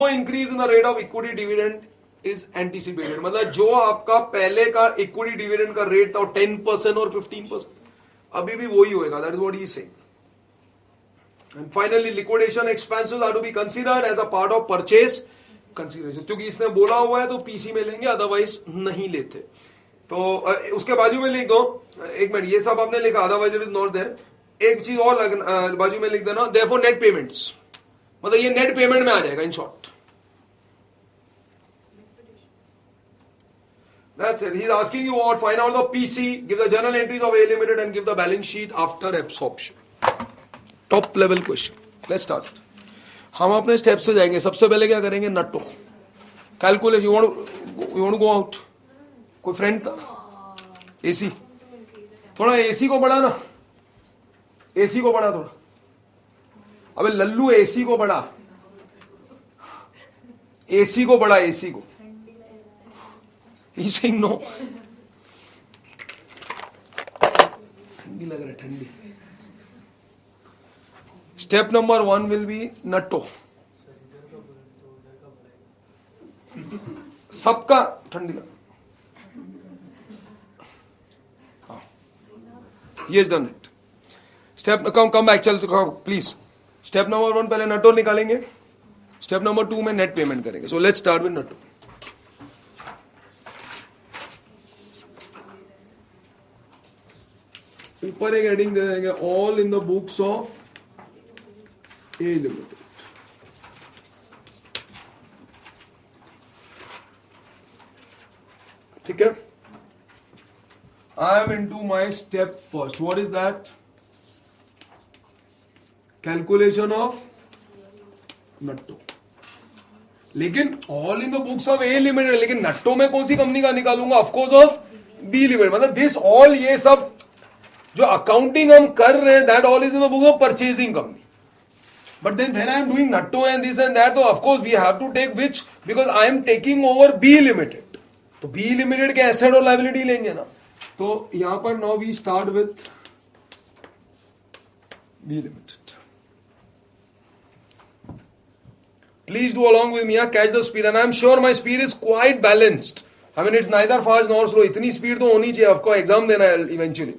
Increase in the rate of equity dividend is anticipated, मतलब जो आपका पहले का इक्विटी डिविडेंड का रेट था 10% और 15%, अभी भी वही होएगा. That is what he is saying. And finally liquidation expenses are to be considered as a part of purchase consideration. क्योंकि इसने बोला हुआ है तो पीसी में लेंगे, अदरवाइज नहीं लेते. तो उसके बाजू में लिख दो, एक मिनट, ये सब आपने लिखा, otherwise it is not there. एक चीज और बाजू में लिख देना, देयरफॉर नेट पेमेंट्स, मतलब ये नेट पेमेंट में आ जाएगा in short. That's it. He's asking you what, find out the PC, give the journal entries of A Limited and give the balance sheet after absorption. Top level question. Let's start. हम अपने step से जाएंगे. सबसे पहले क्या करेंगे, नट्टो calculate. You want go out? कोई फ्रेंड था? एसी, थोड़ा एसी को बढ़ा ना, एसी को बढ़ा थोड़ा. अबे लल्लू एसी को बढ़ा, एसी को बढ़ा, एसी को. He's saying no. ठंडी लग रहा है, ठंडी. Step number 1 will be नट्टो. सबका ठंडी लग. He has done it. Step come back, चल प्लीज. Step number 1 पहले नट्टो निकालेंगे. Step number 2 में नेट पेमेंट करेंगे. So let's start with नट्टो. ऊपर एक हेडिंग दे देंगे, all in the books of A limited. ठीक है. I am into my step first. What is that? Calculation of नट्टो. लेकिन all in the books of A limited, लेकिन नट्टो में कौन सी कंपनी का निकालूंगा? Of course of B limited. मतलब दिस ऑल, ये सब जो अकाउंटिंग हम कर रहे हैं, that all is in the book of purchasing company. But then when I am doing नट्टो एंड दिस एंड दैट, तो of course we have to take which, because I am taking over B limited. तो B limited के asset और liability लेंगे ना. तो यहां पर now we start with B limited. Please do along with me, catch the speed, and I am sure my speed is quite balanced. I mean it's neither fast nor slow. इतनी speed तो होनी चाहिए, आपको exam देना है eventually.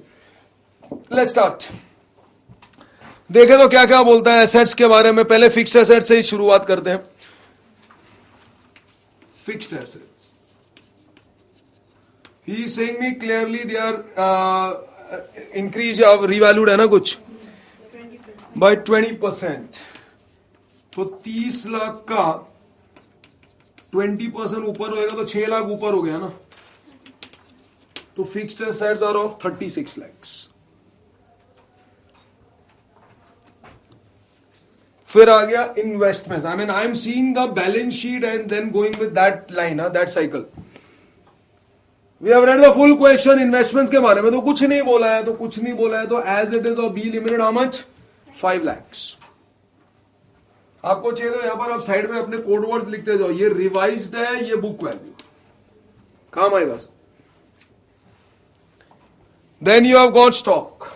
Let's start. देखे तो क्या क्या बोलता है एसेट्स के बारे में. पहले फिक्स्ड एसेट से ही शुरुआत करते हैं. Fixed assets, he is saying me clearly they are increase या रिवैल्यूड है ना कुछ बाय 20%. तो 30 लाख का 20% ऊपर होएगा तो 6 लाख ऊपर हो गया ना. तो fixed assets are of 36 lakhs. फिर आ गया investment. I mean I am seeing the balance sheet and then going with that line, that cycle. We have read the full question. Investments के बारे में तो कुछ नहीं बोला है, तो as it is of B limited how much? 5 lakhs. आपको चाहिए तो यहां पर आप साइड में अपने कोड वर्ड्स लिखते जाओ. ये रिवाइज्ड है, ये बुक वैल्यू काम आएगा. Then you have got stock.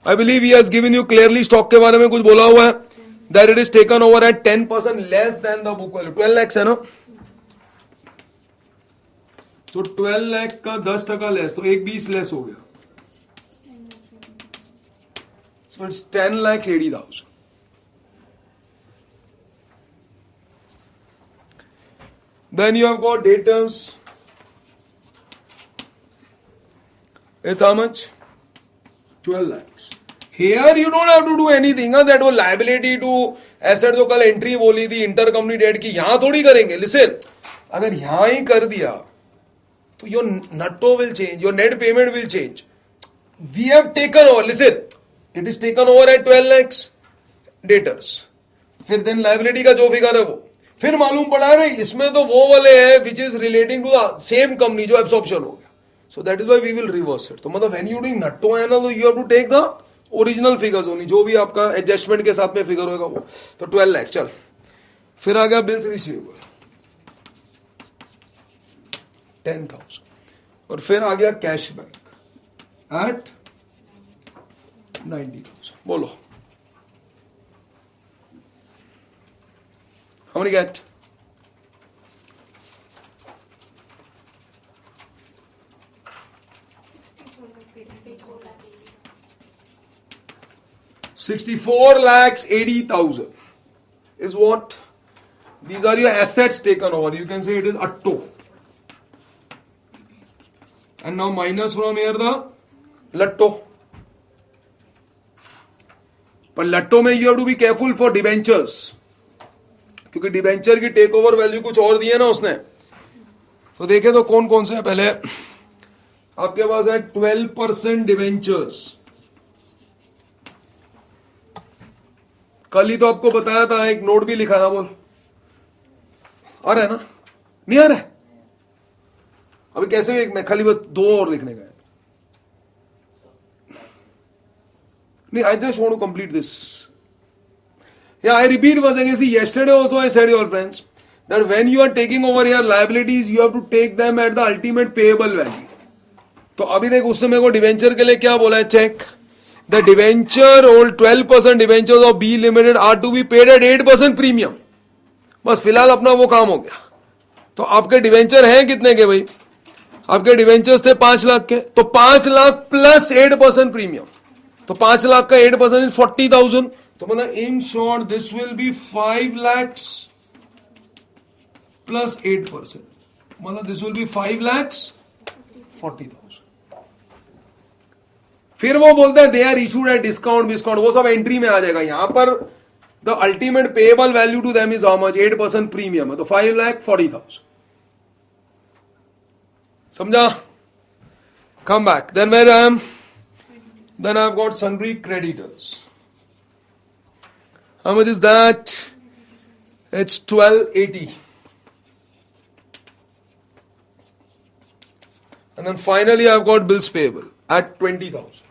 I believe he has given you clearly stock के बारे में कुछ बोला हुआ है, that it is taken over at 10% less than the book value. 12 lakhs है ना. तो 12 लाख का 10% लेस, तो एक 20 लेस हो गया. So it's 10,80,000. Then you have got debtors. It's how much? 12 lakhs. Here you don't have to do anything. that वो liability to asset जो कल एंट्री बोली थी इंटर कंपनी डेट की, यहां थोड़ी करेंगे. लिसन, अगर यहां ही कर दिया तो योर नट्टो will change, your net payment will change. We have taken over, listen, it is taken over at 12 lakhs debtors. फिर देन लाइबिलिटी का जो फिगर है वो फिर मालूम पड़ा है ना, इसमें तो वो वाले है which is relating to the same company जो एब्सॉर्प्शन हो गया. So that is why we will reverse it. तो मतलब when you doing नट्टो एनल, you have to take the original figures only, जो भी आपका एडजस्टमेंट के साथ में फिगर होगा वो. तो 12 लाख. चल, फिर आ गया बिल्स रिसीवेबल 10,000. और फिर आ गया कैश बैंक एट 90,000. बोलो How many get? $64,80,000 is what? These are your assets taken over. You can say it is Atto. And now minus from here the Latto. पर लट्टो में you have to be careful for debentures, क्योंकि debenture की take over value कुछ और दी है ना उसने. तो देखे तो कौन कौन से है. पहले आपके पास है 12% डिबेंचर्स. कल ही तो आपको बताया था, एक नोट भी लिखा था. बोल आ रहा है ना? नहीं आ रहा है अभी? कैसे एक मैं खाली बस 2 और लिखने का है. I just want to complete this. Yeah, I repeat once again. See, yesterday also I said, your friends, that when you are taking over your liabilities, you have to take them at the ultimate payable value. तो अभी देख, उससे मेरे को debenture के लिए क्या बोला है? Check the debenture old 12% debentures of B limited are to be paid at 8% premium. बस फिलहाल अपना वो काम हो गया. तो आपके डिवेंचर हैं कितने के भाई? आपके डिवेंचर्स थे 5 लाख के, तो 5 लाख प्लस 8% प्रीमियम. तो 5 लाख का 8% 40,000. तो मतलब in short this will be 5 lakhs plus 8%. मतलब दिस विल बी 5 lakhs 40,000. फिर वो बोलते हैं they are issued at discount discount, वो सब एंट्री में आ जाएगा. यहां पर the ultimate payable value to them is how much? 8% premium है, तो 5,40,000. समझा? Come back. Then where I am. Then I've got sundry creditors. How much is that? It's 1280. And then finally I've got bills payable at 20,000.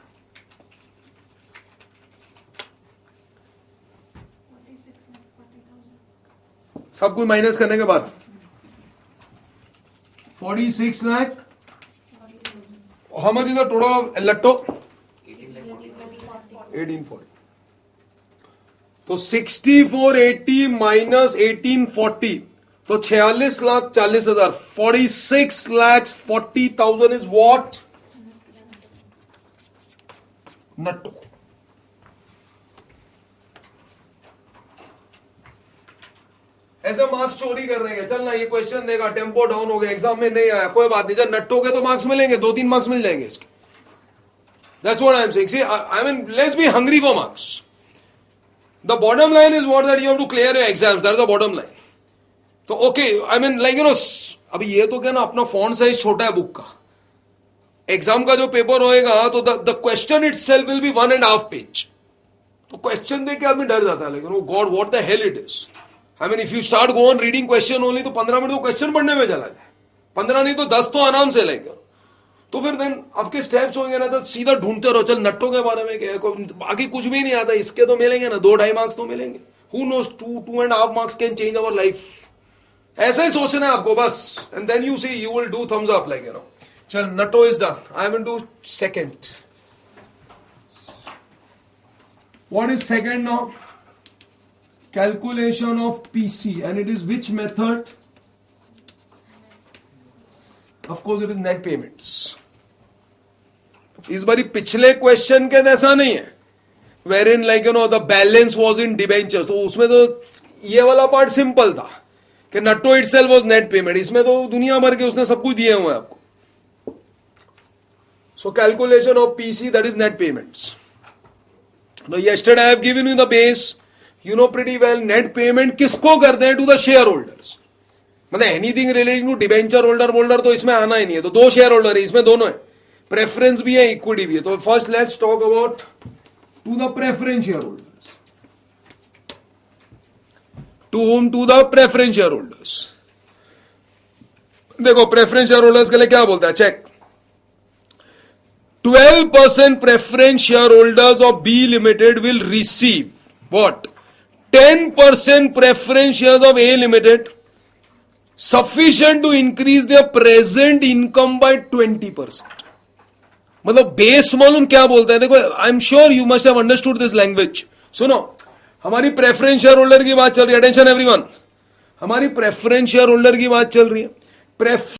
सब कुछ minus करने के बाद 46 lakh. How much is the total of Latto? 1840. तो 6480 minus 1840, तो 46,40,000. 46,40,000 is what? नट्टो. ऐसे marks चोरी कर रहे हैं. चल ना, ये क्वेश्चन देगा, टेम्पो डाउन हो गया, एग्जाम में नहीं आया, कोई बात नहीं. जब नट्टो के तो मार्क्स मिलेंगे, 2-3 मार्क्स मिल जाएंगे इसके. That's what I'm saying. See, I mean, let's be hungry for marks. The bottom line is what? That you have to clear your exams. That's the bottom line. So, okay, I mean, like, you know, अभी ये तो क्या ना, अपना font size छोटा है book का. Exam का जो पेपर होएगा तो the question itself will be 1.5 page. तो क्वेश्चन देख के आदमी डर जाता है. लेकिन God, what the hell it is? I mean, if you start go on reading question only, तो 15 मिनट तो क्वेश्चन पढ़ने में चला जाए. 15 नहीं तो 10 तो आराम से लेगा. तो फिर देन आपके स्टेप्स होंगे ना, तो सीधा ढूंढते रहो. चल नट्टो के बारे में क्या है, बाकी कुछ भी नहीं आता. इसके तो मिलेंगे ना, 2-2.5 मार्क्स तो मिलेंगे. Who knows 2-2.5 marks can change our life. ऐसा ही सोचना है आपको बस. And then you see you will do thumbs up like you know. चल नट्टो is done. I will do second. What is second now? Calculation of PC. And it is which method? Of course it is net payments. इस बारी पिछले question के ऐसा नहीं है, where in like you know the balance was in debentures. तो उसमें तो ये वाला पार्ट सिंपल था कि नट्टो इटसेल्फ वाज नेट पेमेंट. इसमें तो दुनिया भर के उसने सब कुछ दिए हुए हैं आपको. So calculation of PC, that is net payments. No yesterday I have given you the base. You know pretty well net payment किसको करते हैं? To the share holders. मतलब anything relating to debenture holder तो इसमें आना ही नहीं है. तो 2 शेयर होल्डर है, इसमें दोनों है. प्रेफरेंस भी है, इक्विटी भी है. तो first let's talk about to the preference share holders. To whom? To the preference share holders. देखो प्रेफरेंस शेयर होल्डर्स के लिए क्या बोलता है, check. 12% preference share holders of B limited will receive what? 10% preference share of A limited sufficient to increase their present income by 20%. मतलब base मालूम क्या बोलता है? देखो, आई am sure you must have understood this language. सुनो, हमारी preference share holder की बात चल रही है. Attention everyone. हमारी प्रेफरेंस शेयर होल्डर की बात चल रही है।